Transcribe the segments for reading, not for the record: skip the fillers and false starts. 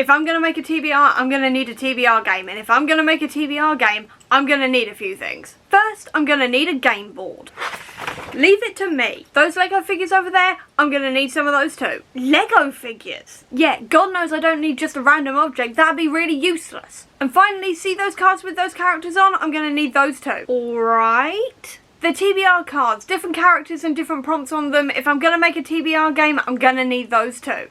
If I'm going to make a TBR, I'm going to need a TBR game. And if I'm going to make a TBR game, I'm going to need a few things. First, I'm going to need a game board. Leave it to me. Those Lego figures over there, I'm going to need some of those too. Lego figures. Yeah, God knows I don't need just a random object. That'd be really useless. And finally, see those cards with those characters on? I'm going to need those too. Alright. The TBR cards, different characters and different prompts on them. If I'm going to make a TBR game, I'm going to need those too.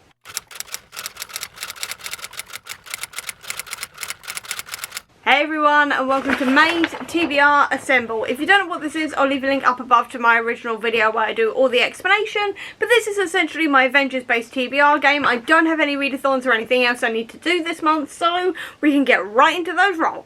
Hey everyone, and welcome to May's TBR Assemble. If you don't know what this is, I'll leave a link up above to my original video where I do all the explanation. But this is essentially my Avengers based TBR game. I don't have any readathons or anything else I need to do this month, so we can get right into those rolls.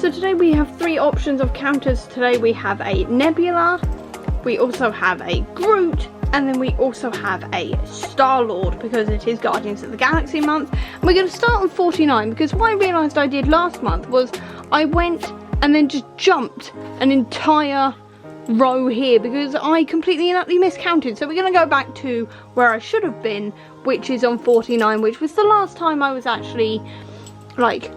So today we have three options of counters. Today we have a Nebula, we also have a Groot, and then we also have a Star-Lord because it is Guardians of the Galaxy month. And we're going to start on 49 because what I realised I did last month was I went and then just jumped an entire row here because I completely and utterly miscounted. So we're going to go back to where I should have been, which is on 49, which was the last time I was actually like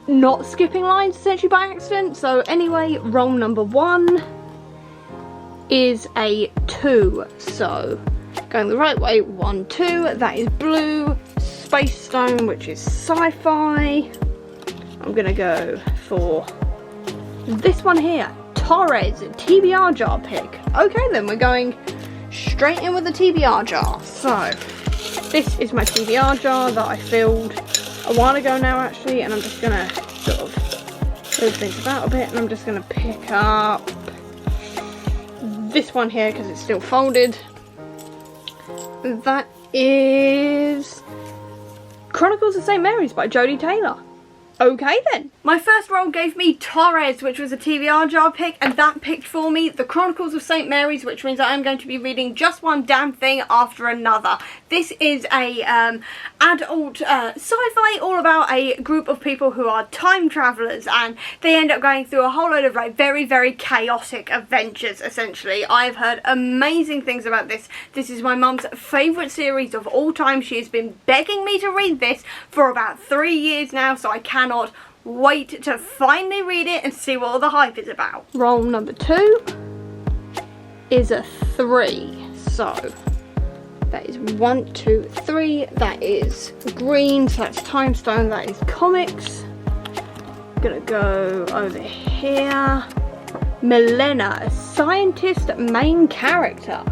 not skipping lines essentially by accident. So anyway, roll number 1 is a 2, so going the right way, 1, 2, that is blue. Space Stone, which is sci-fi. I'm gonna go for this one here, Torres TBR jar pick. Okay then, we're going straight in with the TBR jar. So this is my TBR jar that I filled a while ago now actually, and I'm just gonna sort of move things about a bit, and I'm just gonna pick up this one here because it's still folded. That is Chronicles of St. Mary's by Jodie Taylor. Okay then. My first roll gave me Torres, which was a TBR jar pick, and that picked for me the Chronicles of St. Mary's, which means I am going to be reading just one damn thing after another. This is a adult sci-fi all about a group of people who are time travelers, and they end up going through a whole load of like very, very chaotic adventures essentially. I've heard amazing things about this. This is my mum's favourite series of all time. She has been begging me to read this for about 3 years now, so I cannot wait to finally read it and see what all the hype is about. Roll number 2 is a 3, so that is 1, 2, 3. That is green, so that's Time Stone. That is comics. I'm gonna go over here. Milena, a scientist main character.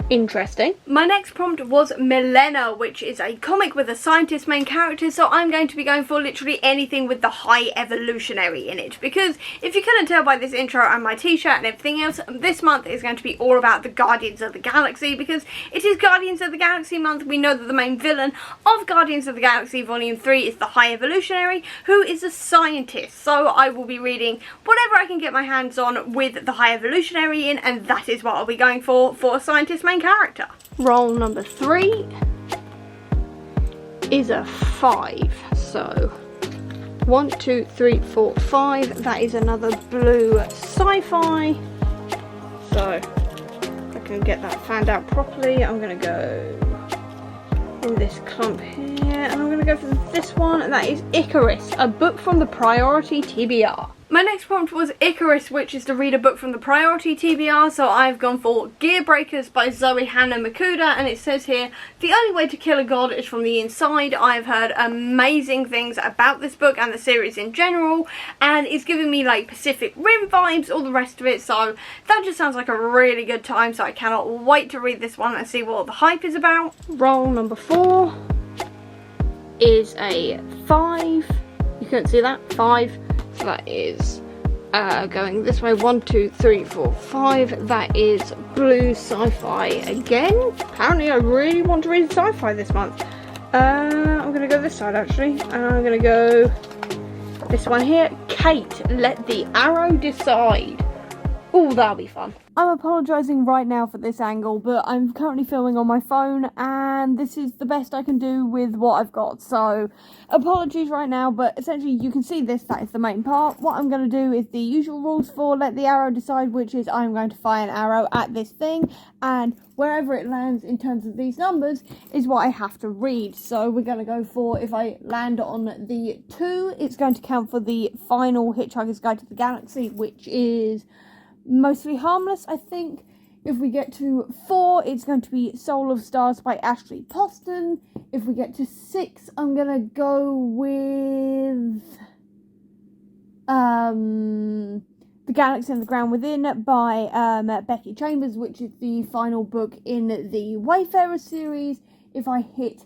Interesting. My next prompt was Milena, which is a comic with a scientist main character, so I'm going to be going for literally anything with the high evolutionary in it, because if you couldn't tell by this intro and my t-shirt and everything else, this month is going to be all about the Guardians of the Galaxy, because it is Guardians of the Galaxy month. We know that the main villain of Guardians of the Galaxy Volume 3 is the High Evolutionary, who is a scientist, so I will be reading whatever I can get my hands on with the High Evolutionary in, and that is what I'll be going for a scientist main character. Roll number 3 is a 5, so 1, 2, 3, 4, 5. That is another blue sci-fi, so if I can get that fanned out properly, I'm gonna go in this clump here, and I'm gonna go for this one, and that is Icarus, a book from the Priority TBR. My next prompt was Icarus, which is to read a book from the Priority TBR, so I've gone for Gear Breakers by Zoe Hannah Makuda, and it says here, the only way to kill a god is from the inside. I've heard amazing things about this book and the series in general, and it's giving me like Pacific Rim vibes, all the rest of it, so that just sounds like a really good time, so I cannot wait to read this one and see what all the hype is about. Roll number 4 is a 5. You couldn't see that? 5. So that is going this way, 1, 2, 3, 4, 5. That is blue sci-fi again. Apparently I really want to read sci-fi this month. I'm going to go this side actually, and I'm going to go this one here. Kate, Let the Arrow Decide. Oh, that'll be fun. I'm apologising right now for this angle, but I'm currently filming on my phone, and this is the best I can do with what I've got. So, apologies right now, but essentially you can see this, that is the main part. What I'm going to do is the usual rules for let the arrow decide, which is I'm going to fire an arrow at this thing, and wherever it lands in terms of these numbers is what I have to read. So we're going to go for, if I land on the 2, it's going to count for the final Hitchhiker's Guide to the Galaxy, which is mostly harmless, I think. If we get to 4, it's going to be Soul of Stars by Ashley Poston. If we get to 6, I'm going to go with The Galaxy and the Ground Within by Becky Chambers, which is the final book in the Wayfarer series. If I hit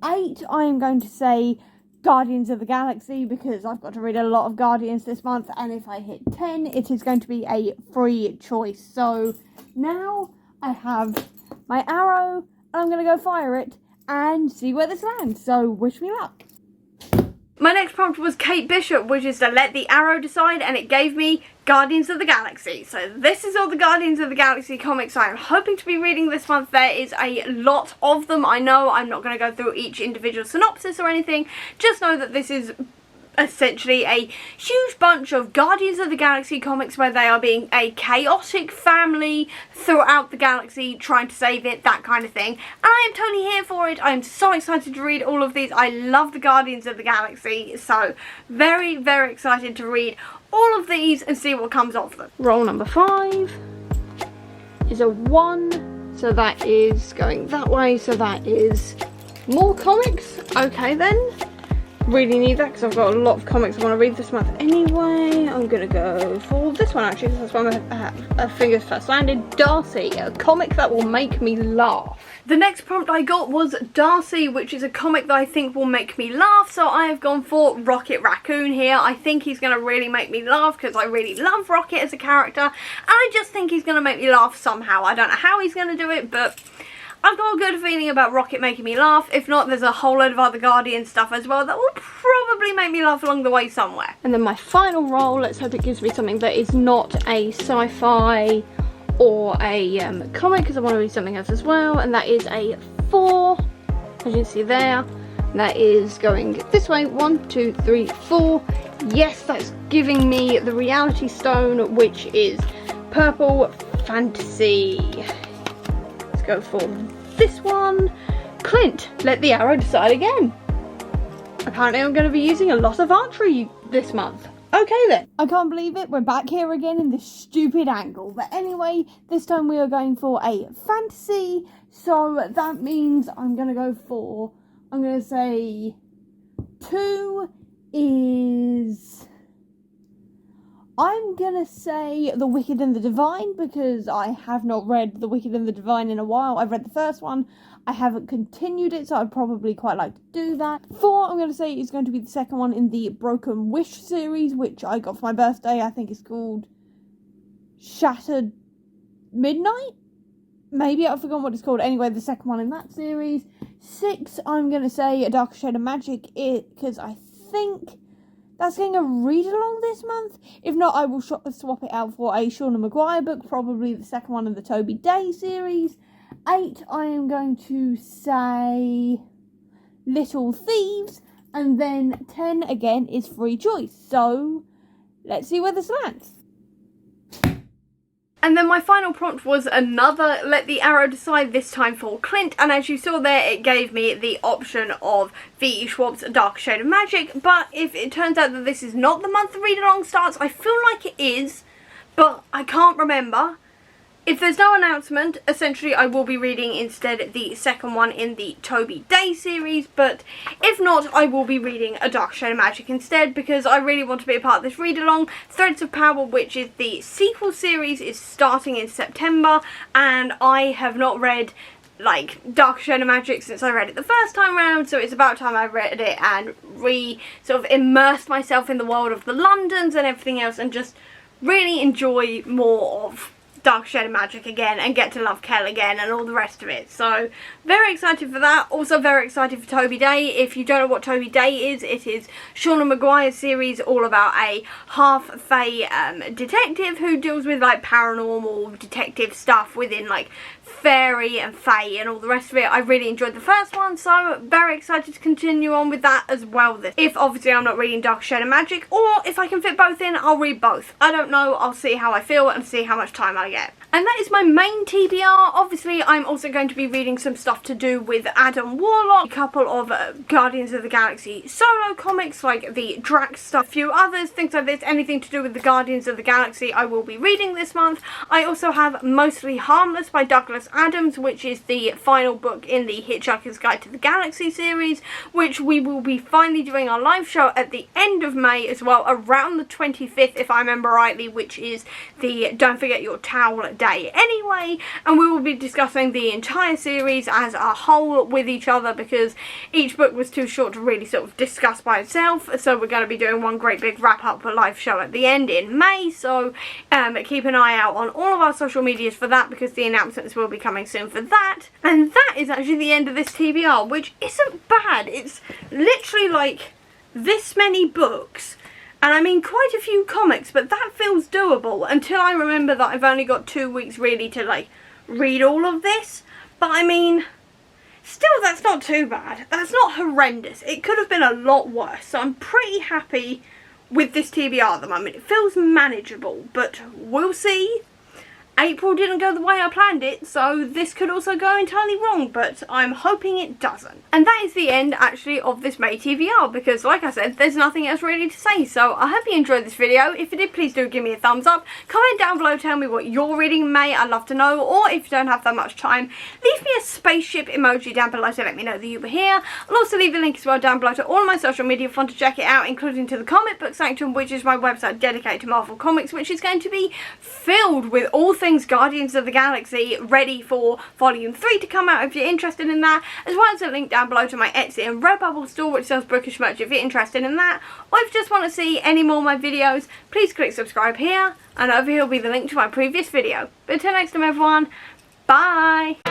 8, I am going to say Guardians of the Galaxy, because I've got to read a lot of Guardians this month. And if I hit 10, it is going to be a free choice. So now I have my arrow, and I'm going to go fire it and see where this lands. So wish me luck. My next prompt was Kate Bishop, which is to let the arrow decide, and it gave me Guardians of the Galaxy. So this is all the Guardians of the Galaxy comics I'm hoping to be reading this month. There is a lot of them. I know I'm not going to go through each individual synopsis or anything. Just know that this is essentially a huge bunch of Guardians of the Galaxy comics where they are being a chaotic family throughout the galaxy trying to save it, that kind of thing. And I am totally here for it. I am so excited to read all of these. I love the Guardians of the Galaxy, so very, very excited to read all of these and see what comes of them. Roll number 5 is a 1, so that is going that way, so that is more comics. Okay then. Really need that because I've got a lot of comics I want to read this month anyway. I'm going to go for this one actually, because that's why my fingers first landed. Darcy, a comic that will make me laugh. The next prompt I got was Darcy, which is a comic that I think will make me laugh, so I have gone for Rocket Raccoon here. I think he's going to really make me laugh because I really love Rocket as a character, and I just think he's going to make me laugh somehow. I don't know how he's going to do it, but I've got a good feeling about Rocket making me laugh. If not, there's a whole load of other Guardian stuff as well that will probably make me laugh along the way somewhere. And then my final roll, let's hope it gives me something that is not a sci-fi or a comic, because I want to read something else as well, and that is a 4, as you can see there. And that is going this way, 1, 2, 3, 4. Yes, that's giving me the Reality Stone, which is Purple Fantasy. Go for this one. Clint, let the arrow decide again. Apparently I'm going to be using a lot of archery this month. Okay then. I can't believe it, we're back here again in this stupid angle. But anyway, this time we are going for a fantasy. So that means I'm going to go for, I'm going to say 2 is, I'm gonna say The Wicked and the Divine, because I have not read The Wicked and the Divine in a while. I've read the first one, I haven't continued it, so I'd probably quite like to do that. 4, I'm gonna say, is going to be the second one in the Broken Wish series, which I got for my birthday. I think it's called Shattered Midnight? Maybe, I've forgotten what it's called. Anyway, the second one in that series. 6, I'm gonna say A Darker Shade of Magic, because I think that's getting a read-along this month. If not, I will swap it out for a Shauna Maguire book, probably the second one in the Toby Day series. 8, I am going to say Little Thieves. And then 10, again, is free choice. So, let's see where this lands. And then my final prompt was another Let the Arrow Decide, this time for Clint, and as you saw there, it gave me the option of V.E. Schwab's Dark Shade of Magic. But if it turns out that this is not the month the read-along starts, I feel like it is, but I can't remember. If there's no announcement, essentially I will be reading instead the second one in the Toby Day series, but if not, I will be reading A Dark Shade of Magic instead, because I really want to be a part of this read-along. Threads of Power, which is the sequel series, is starting in September, and I have not read like Dark Shade of Magic since I read it the first time round, so it's about time I read it and sort of immersed myself in the world of the Londons and everything else, and just really enjoy more of Dark Shade of Magic again and get to love Kel again and all the rest of it. So very excited for that. Also very excited for Toby Day. If you don't know what Toby Day is, it is Shauna Maguire's series all about a half-fae detective who deals with like paranormal detective stuff within like fairy and fae and all the rest of it. I really enjoyed the first one, so very excited to continue on with that as well. If obviously I'm not reading Dark Shade of Magic, or if I can fit both in, I'll read both. I don't know, I'll see how I feel and see how much time I get. And that is my main TBR. Obviously I'm also going to be reading some stuff to do with Adam Warlock, a couple of Guardians of the Galaxy solo comics like the Drax stuff, a few others, things like this. Anything to do with the Guardians of the Galaxy I will be reading this month. I also have Mostly Harmless by Douglas Adams, which is the final book in the Hitchhiker's Guide to the Galaxy series, which we will be finally doing our live show at the end of May as well, around the 25th if I remember rightly, which is the Don't Forget Your Towel day anyway, and we will be discussing the entire series as a whole with each other because each book was too short to really sort of discuss by itself. So we're going to be doing one great big wrap up for live show at the end in May, so keep an eye out on all of our social medias for that because the announcements will be coming soon for that. And that is actually the end of this TBR, which isn't bad. It's literally like this many books, and I mean quite a few comics, but that feels doable until I remember that I've only got 2 weeks really to like read all of this. But I mean, still that's not too bad. That's not horrendous. It could have been a lot worse, so I'm pretty happy with this TBR at the moment. It feels manageable, but we'll see. April didn't go the way I planned it, so this could also go entirely wrong, but I'm hoping it doesn't. And that is the end, actually, of this May TBR, because, like I said, there's nothing else really to say, so I hope you enjoyed this video. If you did, please do give me a thumbs up. Comment down below, tell me what you're reading in May, I'd love to know, or if you don't have that much time, leave me a spaceship emoji down below to let me know that you were here. I'll also leave a link as well down below to all of my social media for fun to check it out, including to the Comic Book Sanctum, which is my website dedicated to Marvel Comics, which is going to be filled with all things Guardians of the Galaxy, ready for Volume 3 to come out if you're interested in that, as well as a link down below to my Etsy and Redbubble store which sells bookish merch if you're interested in that, or if you just want to see any more of my videos, please click subscribe here, and over here will be the link to my previous video. But until next time everyone, bye!